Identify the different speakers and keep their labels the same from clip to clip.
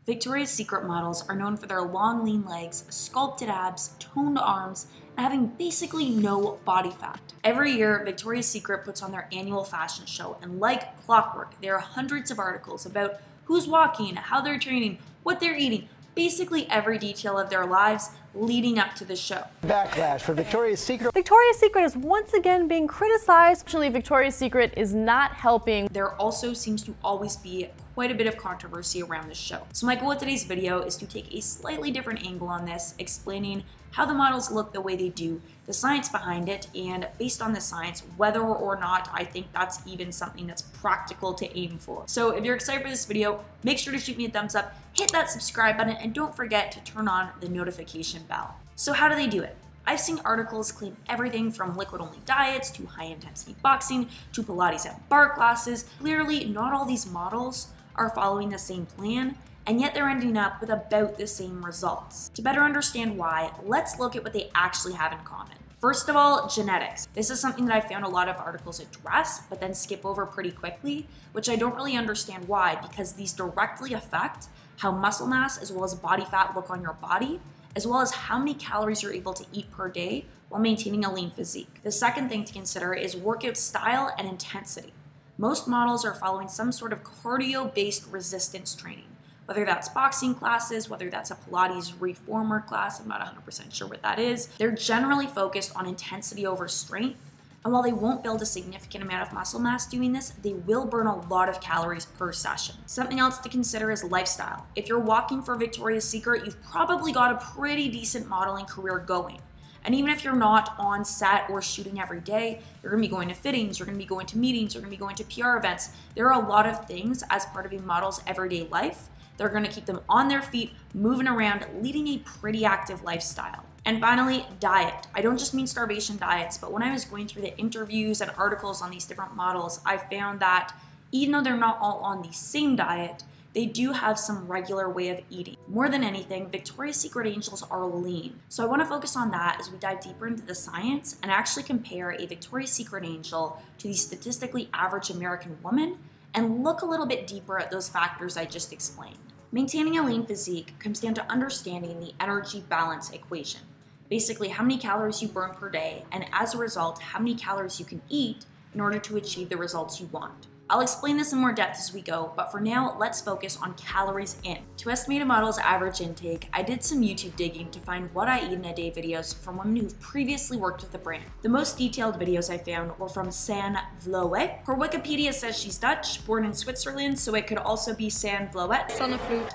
Speaker 1: Victoria's Secret models are known for their long, lean legs, sculpted abs, toned arms, and having basically no body fat. Every year, Victoria's Secret puts on their annual fashion show, and like clockwork, there are hundreds of articles about who's walking, how they're training, what they're eating, basically every detail of their lives leading up to the show.
Speaker 2: Backlash for Victoria's Secret.
Speaker 3: Victoria's Secret is once again being criticized. Actually, Victoria's Secret is not helping.
Speaker 1: There also seems to always be quite a bit of controversy around this show. So my goal with today's video is to take a slightly different angle on this, explaining how the models look the way they do, the science behind it, and based on the science, whether or not I think that's even something that's practical to aim for. So if you're excited for this video, make sure to shoot me a thumbs up, hit that subscribe button, and don't forget to turn on the notification bell. So how do they do it? I've seen articles claim everything from liquid-only diets to high-intensity boxing to Pilates at bar classes. Clearly, not all these models are following the same plan, and yet they're ending up with about the same results. To better understand why, let's look at what they actually have in common. First of all, genetics. This is something that I found a lot of articles address, but then skip over pretty quickly, which I don't really understand why, because these directly affect how muscle mass as well as body fat look on your body, as well as how many calories you're able to eat per day while maintaining a lean physique. The second thing to consider is workout style and intensity. Most models are following some sort of cardio-based resistance training, whether that's boxing classes, whether that's a Pilates reformer class, I'm not 100% sure what that is. They're generally focused on intensity over strength, and while they won't build a significant amount of muscle mass doing this, they will burn a lot of calories per session. Something else to consider is lifestyle. If you're walking for Victoria's Secret, you've probably got a pretty decent modeling career going. And even if you're not on set or shooting every day, you're gonna be going to fittings, you're gonna be going to meetings, you're gonna be going to PR events. There are a lot of things as part of a model's everyday life that are gonna keep them on their feet, moving around, leading a pretty active lifestyle. And finally, diet. I don't just mean starvation diets, but when I was going through the interviews and articles on these different models, I found that even though they're not all on the same diet, they do have some regular way of eating. More than anything, Victoria's Secret angels are lean. So I want to focus on that as we dive deeper into the science and actually compare a Victoria's Secret angel to the statistically average American woman and look a little bit deeper at those factors I just explained. Maintaining a lean physique comes down to understanding the energy balance equation. Basically, how many calories you burn per day, and as a result, how many calories you can eat in order to achieve the results you want. I'll explain this in more depth as we go, but for now, let's focus on calories in. To estimate a model's average intake, I did some YouTube digging to find what I eat in a day videos from women who've previously worked with the brand. The most detailed videos I found were from San Vloet. Her Wikipedia says she's Dutch, born in Switzerland, so it could also be San Vloet. Sonneflut,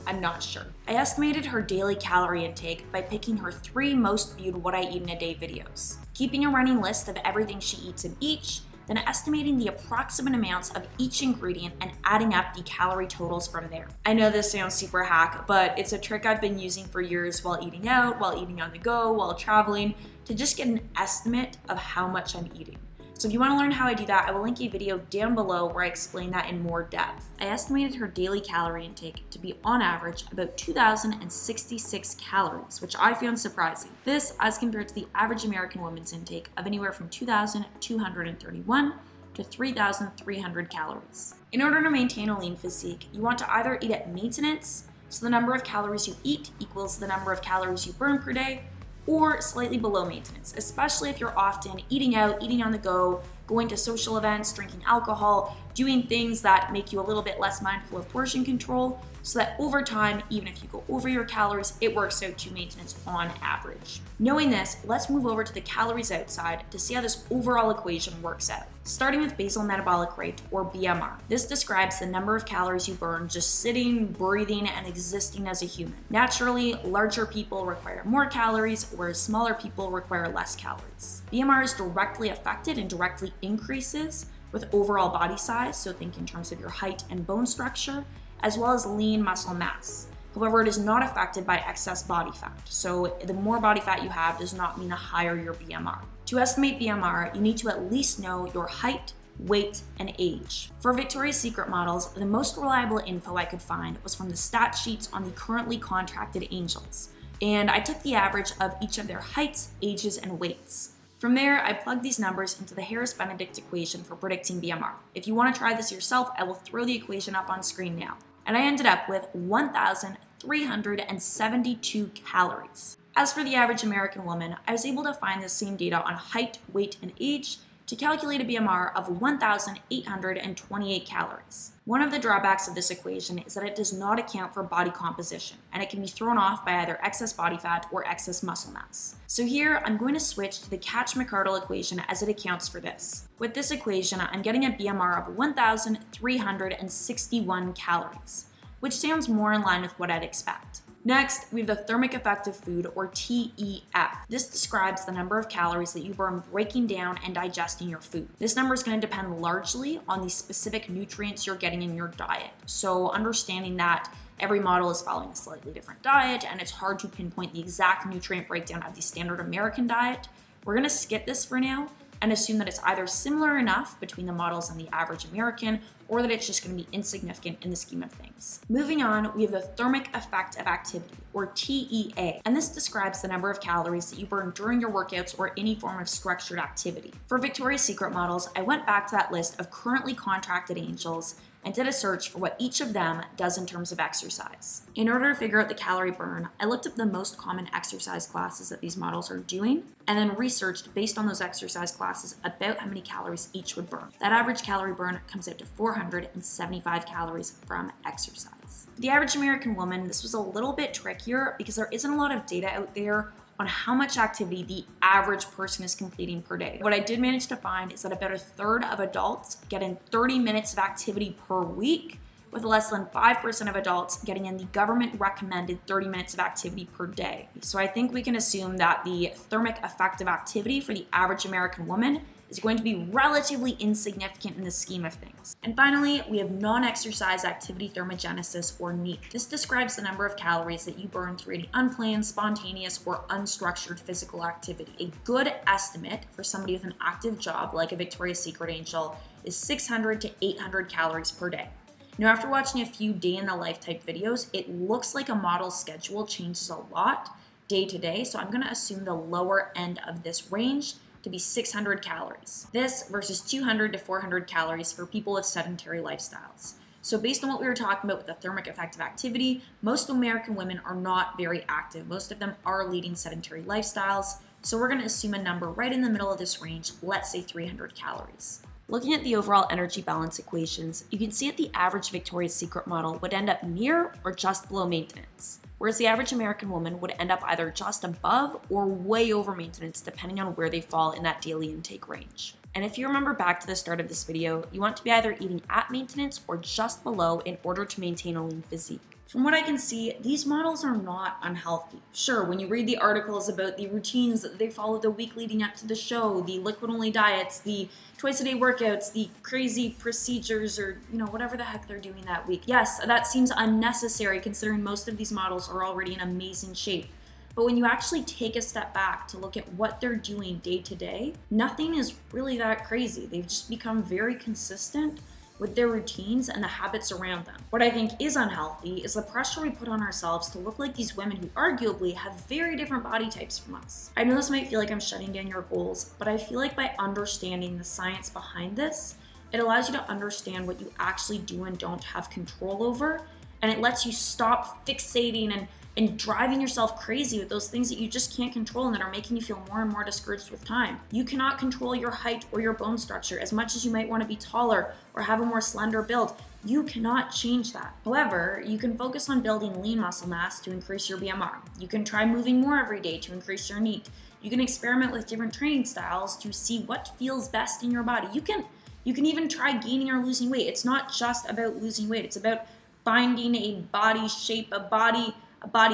Speaker 1: I'm not sure. I estimated her daily calorie intake by picking her 3 most viewed what I eat in a day videos, keeping a running list of everything she eats in each, then estimating the approximate amounts of each ingredient and adding up the calorie totals from there. I know this sounds super hack, but it's a trick I've been using for years while eating out, while eating on the go, while traveling, to just get an estimate of how much I'm eating. So if you want to learn how I do that, I will link a video down below where I explain that in more depth. I estimated her daily calorie intake to be on average about 2,066 calories, which I found surprising. This as compared to the average American woman's intake of anywhere from 2,231 to 3,300 calories. In order to maintain a lean physique, you want to either eat at maintenance, so the number of calories you eat equals the number of calories you burn per day, or slightly below maintenance, especially if you're often eating out, eating on the go, going to social events, drinking alcohol, doing things that make you a little bit less mindful of portion control, so that over time, even if you go over your calories, it works out to maintenance on average. Knowing this, let's move over to the calories outside to see how this overall equation works out. Starting with basal metabolic rate, or BMR. This describes the number of calories you burn just sitting, breathing, and existing as a human. Naturally, larger people require more calories, whereas smaller people require less calories. BMR is directly affected and directly increases with overall body size, so think in terms of your height and bone structure, as well as lean muscle mass. However, it is not affected by excess body fat. So the more body fat you have does not mean the higher your BMR. To estimate BMR, you need to at least know your height, weight, and age. For Victoria's Secret models, the most reliable info I could find was from the stat sheets on the currently contracted angels. And I took the average of each of their heights, ages, and weights. From there, I plugged these numbers into the Harris-Benedict equation for predicting BMR. If you want to try this yourself, I will throw the equation up on screen now. and I ended up with 1,372 calories. As for the average American woman, I was able to find the same data on height, weight, and age to calculate a BMR of 1,828 calories. One of the drawbacks of this equation is that it does not account for body composition, and it can be thrown off by either excess body fat or excess muscle mass. So here, I'm going to switch to the Katch-McArdle equation as it accounts for this. With this equation, I'm getting a BMR of 1,361 calories, which sounds more in line with what I'd expect. Next, we have the thermic effect of food, or TEF. This describes the number of calories that you burn breaking down and digesting your food. This number is going to depend largely on the specific nutrients you're getting in your diet. So understanding that every model is following a slightly different diet and it's hard to pinpoint the exact nutrient breakdown of the standard American diet, we're going to skip this for now and assume that it's either similar enough between the models and the average American, or that it's just going to be insignificant in the scheme of things. Moving on, we have the thermic effect of activity, or TEA, and this describes the number of calories that you burn during your workouts or any form of structured activity. For Victoria's Secret models, I went back to that list of currently contracted angels and did a search for what each of them does in terms of exercise. In order to figure out the calorie burn, I looked up the most common exercise classes that these models are doing, and then researched based on those exercise classes about how many calories each would burn. That average calorie burn comes out to 475 calories from exercise. For the average American woman, this was a little bit trickier because there isn't a lot of data out there on how much activity the average person is completing per day. What I did manage to find is that about a third of adults get in 30 minutes of activity per week, with less than 5% of adults getting in the government recommended 30 minutes of activity per day. So I think we can assume that the thermic effect of activity for the average American woman is going to be relatively insignificant in the scheme of things. And finally, we have non-exercise activity thermogenesis, or NEAT. This describes the number of calories that you burn through any unplanned, spontaneous, or unstructured physical activity. A good estimate for somebody with an active job, like a Victoria's Secret angel, is 600 to 800 calories per day. Now, after watching a few day in the life type videos, it looks like a model's schedule changes a lot day to day, so I'm gonna assume the lower end of this range to be 600 calories. This versus 200 to 400 calories for people with sedentary lifestyles. So based on what we were talking about with the thermic effect of activity, most American women are not very active. Most of them are leading sedentary lifestyles. So we're gonna assume a number right in the middle of this range, let's say 300 calories. Looking at the overall energy balance equations, you can see that the average Victoria's Secret model would end up near or just below maintenance, whereas the average American woman would end up either just above or way over maintenance depending on where they fall in that daily intake range. And if you remember back to the start of this video, you want to be either eating at maintenance or just below in order to maintain a lean physique. From what I can see, these models are not unhealthy. Sure, when you read the articles about the routines that they follow the week leading up to the show, the liquid-only diets, the twice-a-day workouts, the crazy procedures, or whatever the heck they're doing that week. Yes, that seems unnecessary considering most of these models are already in amazing shape. But when you actually take a step back to look at what they're doing day to day, nothing is really that crazy. They've just become very consistent with their routines and the habits around them. What I think is unhealthy is the pressure we put on ourselves to look like these women who arguably have very different body types from us. I know this might feel like I'm shutting down your goals, but I feel like by understanding the science behind this, it allows you to understand what you actually do and don't have control over, and it lets you stop fixating and driving yourself crazy with those things that you just can't control and that are making you feel more and more discouraged with time. You cannot control your height or your bone structure. As much as you might want to be taller or have a more slender build, you cannot change that. However, you can focus on building lean muscle mass to increase your BMR. You can try moving more every day to increase your NEAT. You can experiment with different training styles to see what feels best in your body. You can even try gaining or losing weight. It's not just about losing weight. It's about finding a body shape, a body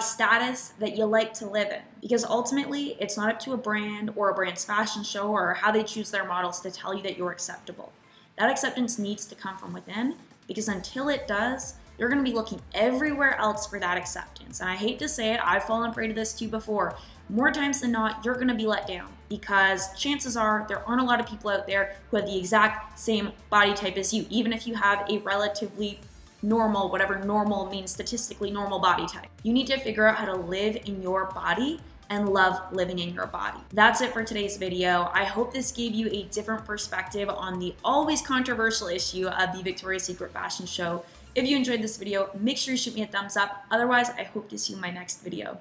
Speaker 1: status that you like to live in. Because ultimately, it's not up to a brand or a brand's fashion show or how they choose their models to tell you that you're acceptable. That acceptance needs to come from within, because until it does, you're gonna be looking everywhere else for that acceptance. And I hate to say it, I've fallen prey to this too before. More times than not, you're gonna be let down, because chances are there aren't a lot of people out there who have the exact same body type as you, even if you have a relatively normal, whatever normal means, statistically normal body type. You need to figure out how to live in your body and love living in your body. That's it for today's video. I hope this gave you a different perspective on the always controversial issue of the Victoria's Secret fashion show If you enjoyed this video, make sure you shoot me a thumbs up. Otherwise, I hope to see you in my next video.